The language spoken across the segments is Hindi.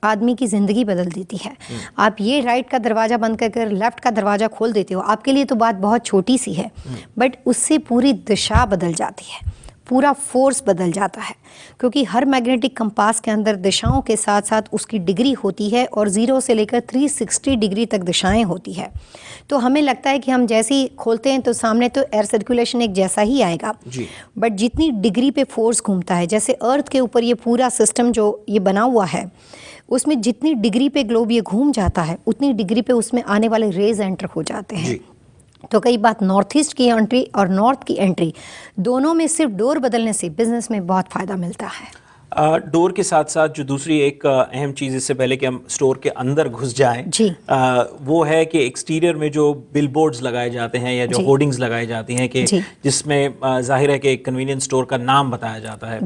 आदमी की ज़िंदगी बदल देती है। आप ये राइट का दरवाज़ा बंद कर लेफ़्ट का दरवाज़ा खोल देते हो, आपके लिए तो बात बहुत छोटी सी है, बट उससे पूरी दिशा बदल जाती है, पूरा फोर्स बदल जाता है। क्योंकि हर मैग्नेटिक कंपास के अंदर दिशाओं के साथ साथ उसकी डिग्री होती है और 0 से लेकर 360 डिग्री तक दिशाएं होती है। तो हमें लगता है कि हम जैसे ही खोलते हैं तो सामने तो एयर सर्कुलेशन एक जैसा ही आएगा, बट जितनी डिग्री पे फोर्स घूमता है, जैसे अर्थ के ऊपर ये पूरा सिस्टम जो ये बना हुआ है, उसमें जितनी डिग्री पे ग्लोब ये घूम जाता है उतनी डिग्री पे उसमें आने वाले रेज एंटर हो जाते हैं। तो कई बात नॉर्थ ईस्ट की एंट्री और नॉर्थ की एंट्री दोनों में सिर्फ डोर बदलने से बिजनेस में बहुत फ़ायदा मिलता है। डोर के साथ साथ जो दूसरी एक अहम चीज़, इससे पहले कि हम स्टोर के अंदर घुस जाएं, वो है कि एक्सटीरियर में जो बिलबोर्ड्स लगाए जाते हैं या जो होर्डिंग्स लगाई जाती हैं कि जिसमें जाहिर है कि एक कन्वीनियंस स्टोर का नाम बताया जाता है,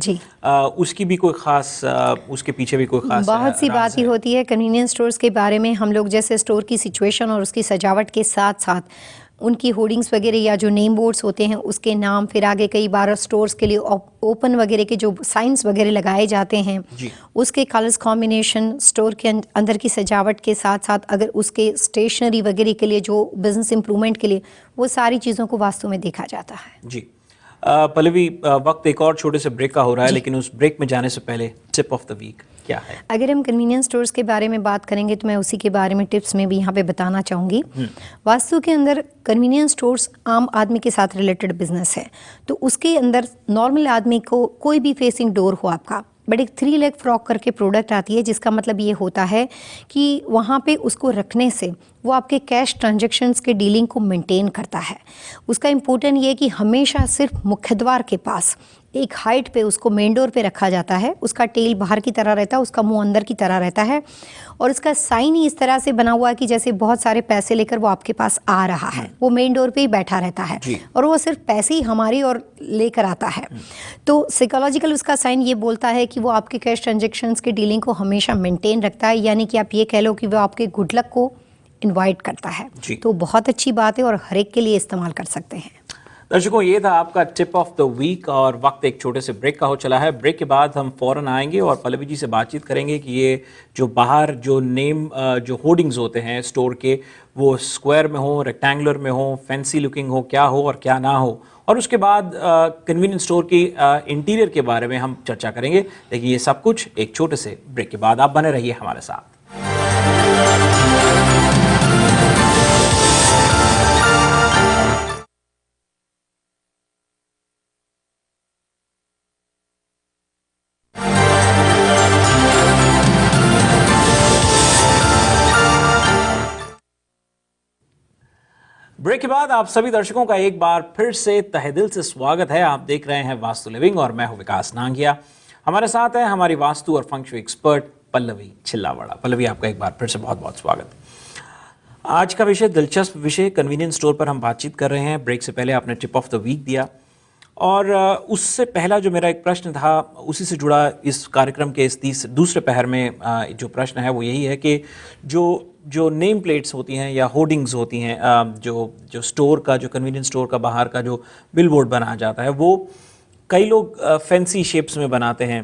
उसकी भी कोई ख़ास, उसके पीछे भी कोई ख़ास बहुत सी बात ही होती है कन्वीनियंस स्टोर्स के बारे में। हम लोग जैसे स्टोर की सिचुएशन और उसकी सजावट के साथ साथ उनकी होर्डिंग्स वगैरह या जो नेम बोर्ड्स होते हैं उसके नाम, फिर आगे कई बार स्टोर्स के लिए ओपन वगैरह के जो साइंस वगैरह लगाए जाते हैं, उसके कलर्स कॉम्बिनेशन, स्टोर के अंदर की सजावट के साथ साथ अगर उसके स्टेशनरी वगैरह के लिए जो बिजनेस इंप्रूवमेंट के लिए, वो सारी चीज़ों को वास्तव में देखा जाता है। जी पल्लवी, वक्त एक और छोटे से ब्रेक का हो रहा है, लेकिन उस ब्रेक में जाने से पहले टिप ऑफ द वीक क्या है? अगर हम कन्वीनियंस स्टोर्स के बारे में बात करेंगे तो मैं उसी के बारे में टिप्स में भी यहाँ पे बताना चाहूँगी। वास्तु के अंदर कन्वीनियंस स्टोर्स आम आदमी के साथ रिलेटेड बिजनेस है, तो उसके अंदर नॉर्मल आदमी को कोई भी फेसिंग डोर हो आपका, बट एक 3 लेग फ्रॉक करके प्रोडक्ट आती है, जिसका मतलब ये होता है कि वहाँ पे उसको रखने से वो आपके कैश ट्रांजैक्शंस के डीलिंग को मेंटेन करता है। उसका इम्पोर्टेंट ये है कि हमेशा सिर्फ मुख्य द्वार के पास एक हाइट पे उसको मेन डोर पे रखा जाता है। उसका टेल बाहर की तरह रहता है, उसका मुंह अंदर की तरह रहता है, और उसका साइन ही इस तरह से बना हुआ है कि जैसे बहुत सारे पैसे लेकर वो आपके पास आ रहा है, वो मेन डोर पे ही बैठा रहता है और वो सिर्फ पैसे ही हमारी ओर लेकर आता है। तो साइकोलॉजिकल उसका साइन ये बोलता है कि वो आपके कैश ट्रांजेक्शन्स के डीलिंग को हमेशा मेंटेन रखता है, यानी कि आप ये कह लो कि वो आपके गुड लक को इन्वाइट करता है। तो बहुत अच्छी बात है और हर एक के लिए इस्तेमाल कर सकते हैं। दर्शकों, ये था आपका टिप ऑफ द वीक और वक्त एक छोटे से ब्रेक का हो चला है। ब्रेक के बाद हम फौरन आएंगे और पल्लवी जी से बातचीत करेंगे कि ये जो बाहर जो नेम जो होर्डिंग्स होते हैं स्टोर के, वो स्क्वायर में हो, रेक्टेंगुलर में हो, फैंसी लुकिंग हो, क्या हो और क्या ना हो, और उसके बाद कन्वीनियंस स्टोर की इंटीरियर के बारे में हम चर्चा करेंगे। लेकिन ये सब कुछ एक छोटे से ब्रेक के बाद। आप बने रहिए हमारे साथ। ब्रेक के बाद आप सभी दर्शकों का एक बार फिर से तहे दिल से स्वागत है। आप देख रहे हैं वास्तु लिविंग और मैं हूं विकास नांगिया। हमारे साथ है हमारी वास्तु और फंक्शु एक्सपर्ट पल्लवी छिल्लावाड़ा। पल्लवी, आपका एक बार फिर से बहुत बहुत स्वागत। आज का विषय दिलचस्प विषय, कन्वीनियंस स्टोर पर हम बातचीत कर रहे हैं। ब्रेक से पहले आपने टिप ऑफ द वीक दिया और उससे पहला जो मेरा एक प्रश्न था उसी से जुड़ा इस कार्यक्रम के इस दूसरे पहर में जो प्रश्न है वो यही है कि जो नेम प्लेट्स होती हैं या होर्डिंग्स होती हैं, जो स्टोर का, जो कन्वीनियंस स्टोर का बाहर का जो बिलबोर्ड बनाया जाता है, वो कई लोग फैंसी शेप्स में बनाते हैं।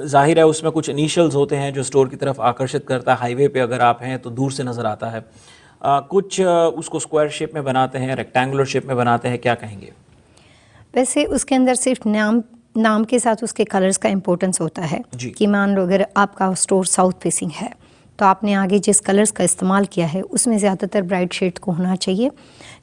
जाहिर है उसमें कुछ इनिशियल्स होते हैं जो स्टोर की तरफ आकर्षित करता है। हाईवे पे अगर आप हैं तो दूर से नज़र आता है। कुछ उसको स्क्वायर शेप में बनाते हैं, रेक्टेंगुलर शेप में बनाते हैं, क्या कहेंगे? वैसे उसके अंदर सिर्फ नाम के साथ उसके कलर्स का इम्पोर्टेंस होता है कि मान लो अगर आपका स्टोर साउथ फेसिंग है तो आपने आगे जिस कलर्स का इस्तेमाल किया है उसमें ज़्यादातर ब्राइट शेड को होना चाहिए।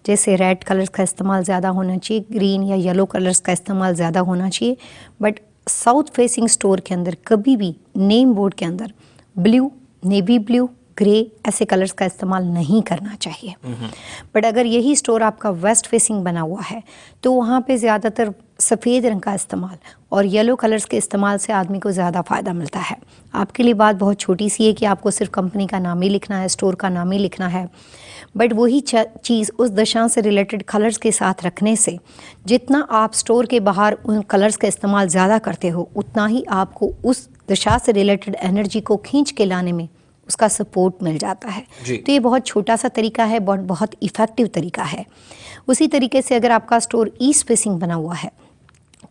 जैसे रेड कलर्स का इस्तेमाल ज़्यादा होना चाहिए, ग्रीन या येलो कलर्स का इस्तेमाल ज़्यादा होना चाहिए। बट साउथ फेसिंग स्टोर के अंदर कभी भी नेम बोर्ड के अंदर ब्लू, नेवी ब्लू, ग्रे ऐसे कलर्स का इस्तेमाल नहीं करना चाहिए। बट अगर यही स्टोर आपका वेस्ट फेसिंग बना हुआ है तो वहाँ पे ज़्यादातर सफ़ेद रंग का इस्तेमाल और येलो कलर्स के इस्तेमाल से आदमी को ज़्यादा फ़ायदा मिलता है। आपके लिए बात बहुत छोटी सी है कि आपको सिर्फ कंपनी का नाम ही लिखना है, स्टोर का नाम ही लिखना है, बट वही चीज़ उस दशा से रिलेटेड कलर्स के साथ रखने से जितना आप स्टोर के बाहर उन कलर्स का इस्तेमाल ज़्यादा करते हो उतना ही आपको उस दशा से रिलेटेड एनर्जी को खींच के लाने में उसका सपोर्ट मिल जाता है। तो ये बहुत छोटा सा तरीका है, बहुत इफ़ेक्टिव तरीका है। उसी तरीके से अगर आपका स्टोर ईस्ट फेसिंग बना हुआ है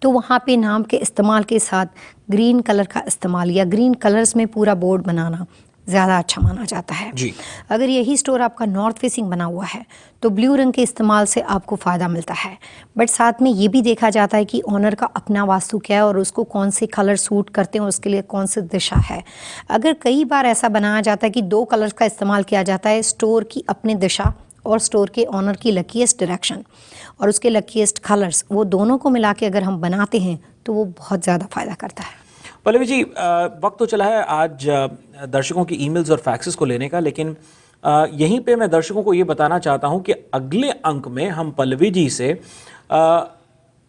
तो वहाँ पे नाम के इस्तेमाल के साथ ग्रीन कलर का इस्तेमाल या ग्रीन कलर्स में पूरा बोर्ड बनाना ज़्यादा अच्छा माना जाता है जी। अगर यही स्टोर आपका नॉर्थ फेसिंग बना हुआ है तो ब्लू रंग के इस्तेमाल से आपको फ़ायदा मिलता है, बट साथ में ये भी देखा जाता है कि ओनर का अपना वास्तु क्या है और उसको कौन से कलर सूट करते हैं और उसके लिए कौन सी दिशा है। अगर कई बार ऐसा बनाया जाता है कि 2 कलर्स का इस्तेमाल किया जाता है, स्टोर की अपनी दिशा और स्टोर के ओनर की लकीएस्ट डायरेक्शन और उसके लकीएस्ट कलर्स, वो दोनों को मिला के अगर हम बनाते हैं तो वो बहुत ज़्यादा फ़ायदा करता है। पल्लवी जी, वक्त तो चला है आज दर्शकों की ईमेल्स और फैक्सेस को लेने का, लेकिन यहीं पे मैं दर्शकों को ये बताना चाहता हूं कि अगले अंक में हम पल्लवी जी से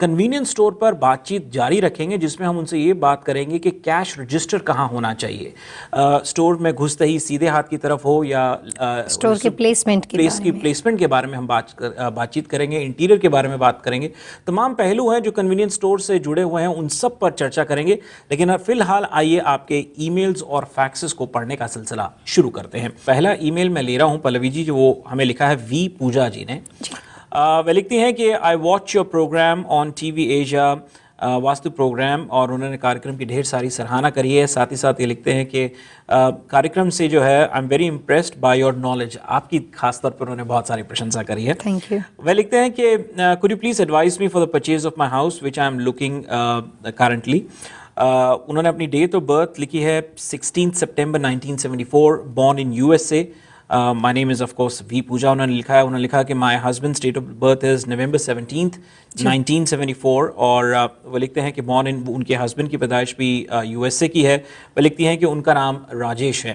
कन्वीनियंस स्टोर पर बातचीत जारी रखेंगे, जिसमें हम उनसे ये बात करेंगे कि कैश रजिस्टर कहाँ होना चाहिए, स्टोर में घुसते ही सीधे हाथ की तरफ हो या स्टोर के प्लेसमेंट के बारे में हम बातचीत करेंगे, इंटीरियर के बारे में बात करेंगे। तमाम पहलू हैं जो कन्वीनियंस स्टोर से जुड़े हुए हैं, उन सब पर चर्चा करेंगे। लेकिन फिलहाल आइए आपके ईमेल्स और फैक्सेस को पढ़ने का सिलसिला शुरू करते हैं। पहला ईमेल मैं ले रहा हूँ पल्लवी जी, जो वो हमें लिखा है वी पूजा जी ने। वे लिखती हैं कि I watch your programme on TV Asia, vastu programme, और उन्होंने कार्यक्रम की ढेर सारी सराहना करी है। साथ ही साथ ये लिखते हैं कि कार्यक्रम से जो है I am very impressed by your knowledge. आपकी खास तौर पर उन्होंने बहुत सारी प्रशंसा करी है। Thank you. वे लिखते हैं कि could you please advice me for the purchase of my house which I am looking currently. उन्होंने अपनी डेट ऑफ बर्थ लिखी है 16 सितंबर 1974, born in USA। My name is of course V Pooja। उन्होंने लिखा कि my husband's date of birth is November 17th 1974, और वो लिखते हैं कि born in, उनके husband की पैदाइश भी USA की है। वो लिखती हैं कि उनका नाम राजेश है।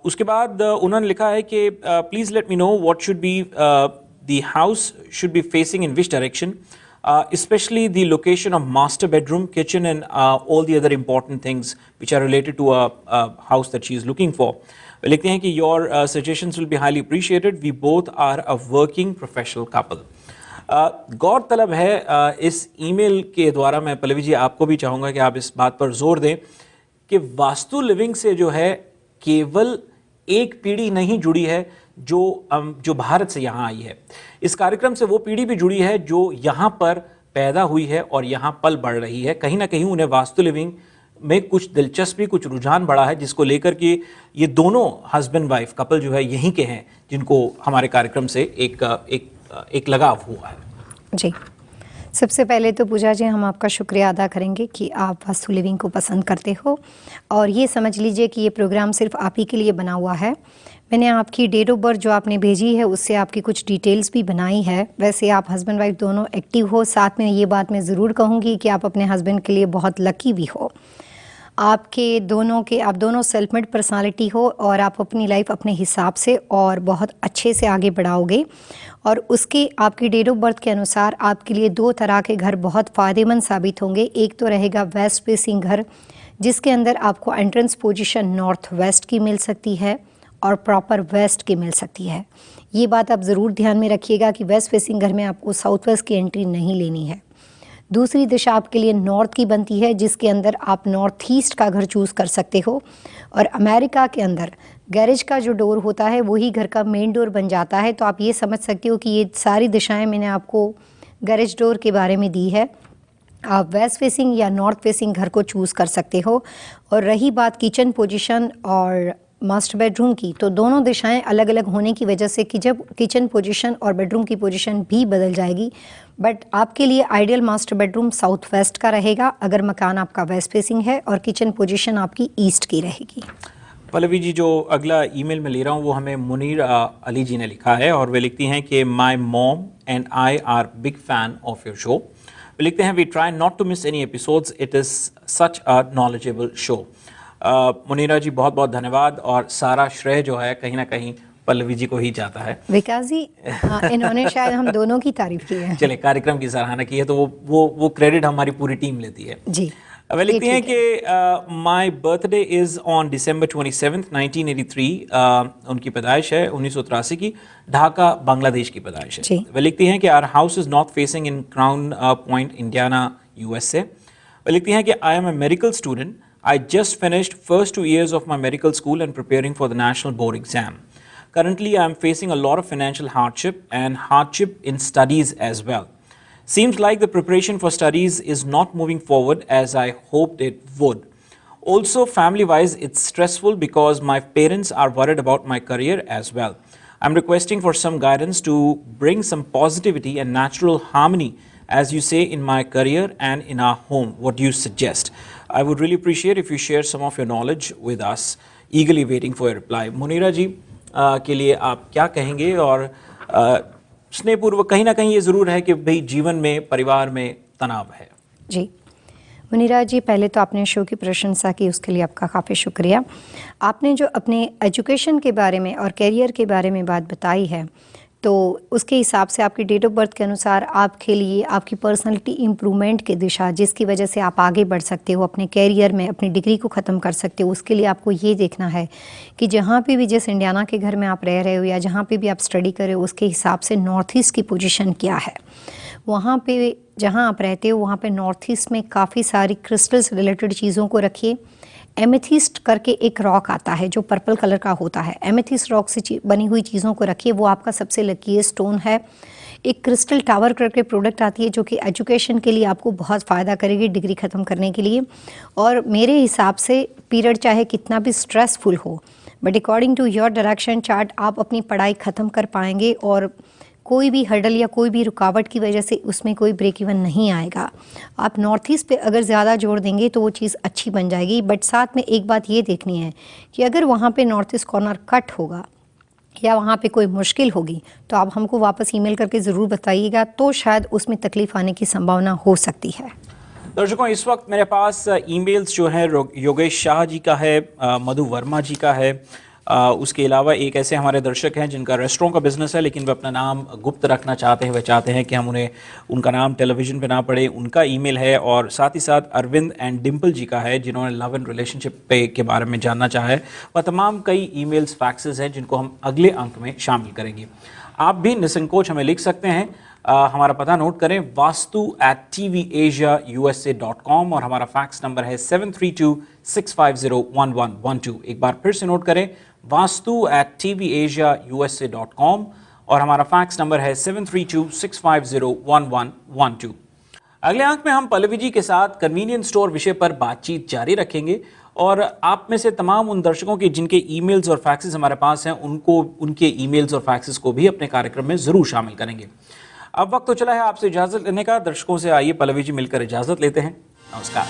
उसके बाद उन्होंने लिखा है कि please let me know what should be the house should be facing in which direction, especially the location of master bedroom, kitchen and all the other important things which are related to a house that she is looking for। वे लिखते हैं कि your suggestions will be highly appreciated, we both are a working professional couple. गौरतलब है इस ईमेल के द्वारा मैं पल्लवी जी आपको भी चाहूँगा कि आप इस बात पर जोर दें कि वास्तु लिविंग से जो है केवल एक पीढ़ी नहीं जुड़ी है जो भारत से यहाँ आई है। इस कार्यक्रम से वो पीढ़ी भी जुड़ी है जो यहाँ पर पैदा हुई है और यहाँ पल बढ़ रही है। कहीं ना कहीं उन्हें वास्तु लिविंग में कुछ दिलचस्पी, कुछ रुझान बढ़ा है, जिसको लेकर के ये दोनों हस्बैंड वाइफ कपल जो है यहीं के हैं, जिनको हमारे कार्यक्रम से एक लगाव हुआ है। जी, सबसे पहले तो पूजा जी हम आपका शुक्रिया अदा करेंगे कि आप वास्तु लिविंग को पसंद करते हो, और ये समझ लीजिए कि ये प्रोग्राम सिर्फ आप ही के लिए बना हुआ है। मैंने आपकी डेट ऑफ बर्थ जो आपने भेजी है उससे आपकी कुछ डिटेल्स भी बनाई है। वैसे आप हस्बैंड वाइफ दोनों एक्टिव हो। साथ में ये बात मैं ज़रूर कहूँगी कि आप अपने हस्बैंड के लिए बहुत लकी भी हो। आप दोनों सेल्फ मेड पर्सनालिटी हो और आप अपनी लाइफ अपने हिसाब से और बहुत अच्छे से आगे बढ़ाओगे। और उसके आपकी डेट ऑफ बर्थ के अनुसार आपके लिए 2 तरह के घर बहुत फ़ायदेमंद साबित होंगे। एक तो रहेगा वेस्ट फेसिंग घर, जिसके अंदर आपको एंट्रेंस पोजीशन नॉर्थ वेस्ट की मिल सकती है और प्रॉपर वेस्ट की मिल सकती है। ये बात आप ज़रूर ध्यान में रखिएगा कि वेस्ट फेसिंग घर में आपको साउथ वेस्ट की एंट्री नहीं लेनी है। दूसरी दिशा आपके लिए नॉर्थ की बनती है, जिसके अंदर आप नॉर्थ ईस्ट का घर चूज़ कर सकते हो। और अमेरिका के अंदर गैरेज का जो डोर होता है वही घर का मेन डोर बन जाता है। तो आप ये समझ सकते हो कि ये सारी दिशाएं मैंने आपको गैरेज डोर के बारे में दी है। आप वेस्ट फेसिंग या नॉर्थ फेसिंग घर को चूज़ कर सकते हो। और रही बात किचन पोजीशन और मास्टर बेडरूम की, तो दोनों दिशाएं अलग अलग होने की वजह से कि जब किचन पोजीशन और बेडरूम की पोजीशन भी बदल जाएगी, बट आपके लिए ideal master bedroom south west का रहेगा अगर मकान आपका वेस्ट फेसिंग है, और किचन पोजीशन आपकी ईस्ट की रहेगी। पल्लवी जी, जो अगला ईमेल मैं ले रहा हूँ वो हमें मुनीर अली जी ने लिखा है, और वे लिखती हैं कि my mom and I are big fan of your show. वे लिखते हैं we try not to miss any episodes, it is such a knowledgeable show. Munira ji बहुत बहुत धन्यवाद, और सारा श्रेय जो है कहीं ना कहीं पल्लवी जी को ही जाता है। विकास जी इन्होंने शायद हम दोनों की तारीफ की है। चले, कार्यक्रम की सराहना की है तो वो क्रेडिट हमारी पूरी टीम लेती है जी। वे लिखती हैं कि my birthday is on December 27th 1983। उनकी पैदाइश है 1983 की, ढाका बांग्लादेश की पैदाइश है। वे लिखती हैं कि our house is north facing in Crown Point, Indiana, USA। वे लिखती हैं कि I am a medical student. I just finished first 2 years of my medical school and preparing for the national board exam. Currently, I am facing a lot of financial hardship and hardship in studies as well. Seems like the preparation for studies is not moving forward as I hoped it would. Also, family-wise, it's stressful because my parents are worried about my career as well. I'm requesting for some guidance to bring some positivity and natural harmony, as you say, in my career and in our home. What do you suggest? I would really appreciate if you share some of your knowledge with us. Eagerly waiting for your reply. Munira ji के लिए आप क्या कहेंगे? और स्नेहपूर्वक कहीं ना कहीं ये ज़रूर है कि भाई जीवन में, परिवार में तनाव है। जी मुनीरा जी, पहले तो आपने शो की प्रशंसा की, उसके लिए आपका काफ़ी शुक्रिया। आपने जो अपने एजुकेशन के बारे में और करियर के बारे में बात बताई है, तो उसके हिसाब से आपकी डेट ऑफ बर्थ के अनुसार आपके लिए आपकी पर्सनालिटी इम्प्रूवमेंट की दिशा, जिसकी वजह से आप आगे बढ़ सकते हो, अपने करियर में अपनी डिग्री को ख़त्म कर सकते हो, उसके लिए आपको ये देखना है कि जहाँ पे भी, जिस इंडियाना के घर में आप रह रहे हो या जहाँ पे भी आप स्टडी कर रहे हो, उसके हिसाब से नॉर्थ ईस्ट की पोजीशन क्या है। वहाँ पे जहाँ आप रहते हो वहाँ पे नॉर्थ ईस्ट में काफ़ी सारी क्रिस्टल्स रिलेटेड चीज़ों को रखिए। एमेथिस्ट करके एक रॉक आता है जो पर्पल कलर का होता है, एमेथिस्ट रॉक से बनी हुई चीज़ों को रखिए, वो आपका सबसे लकी स्टोन है। एक क्रिस्टल टावर करके प्रोडक्ट आती है जो कि एजुकेशन के लिए आपको बहुत फ़ायदा करेगी, डिग्री ख़त्म करने के लिए। और मेरे हिसाब से पीरियड चाहे कितना भी स्ट्रेसफुल हो, but according to your direction chart आप अपनी पढ़ाई ख़त्म कर पाएंगे और कोई भी हर्डल या कोई भी रुकावट की वजह से उसमें कोई ब्रेक इवन नहीं आएगा। आप नॉर्थ ईस्ट पे अगर ज़्यादा जोर देंगे तो वो चीज़ अच्छी बन जाएगी। बट साथ में एक बात ये देखनी है कि अगर वहाँ पे नॉर्थ ईस्ट कॉर्नर कट होगा या वहाँ पे कोई मुश्किल होगी तो आप हमको वापस ईमेल करके ज़रूर बताइएगा, तो शायद उसमें तकलीफ़ आने की संभावना हो सकती है। दर्शकों, इस वक्त मेरे पास ईमेल्स जो हैं योगेश शाह जी का है, मधु वर्मा जी का है, उसके अलावा एक ऐसे हमारे दर्शक हैं जिनका रेस्टोरेंट का बिजनेस है लेकिन वे अपना नाम गुप्त रखना चाहते हैं, वे चाहते हैं कि हम उन्हें उनका नाम टेलीविज़न पे ना पड़े, उनका ईमेल है। और साथ ही साथ अरविंद एंड डिम्पल जी का है जिन्होंने लव एंड रिलेशनशिप पे के बारे में जानना चाहा है। वह तमाम कई ईमेल्स फैक्सेस हैं जिनको हम अगले अंक में शामिल करेंगे। आप भी निसंकोच हमें लिख सकते हैं। हमारा पता नोट करें, vastu@tvasiausa.com और हमारा फैक्स नंबर है 7326501112। एक बार फिर से नोट करें, vastu@tvasiausa.com और हमारा फैक्स नंबर है 7326501112। अगले अंक में हम पल्लवी जी के साथ कन्वीनियंस स्टोर विषय पर बातचीत जारी रखेंगे और आप में से तमाम उन दर्शकों के जिनके ईमेल्स और फैक्सेस हमारे पास हैं, उनको उनके ईमेल्स और फैक्सेस को भी अपने कार्यक्रम में ज़रूर शामिल करेंगे। अब वक्त तो चला है आपसे इजाज़त लेने का। दर्शकों से आइए पल्लवी जी मिलकर इजाज़त लेते हैं। नमस्कार।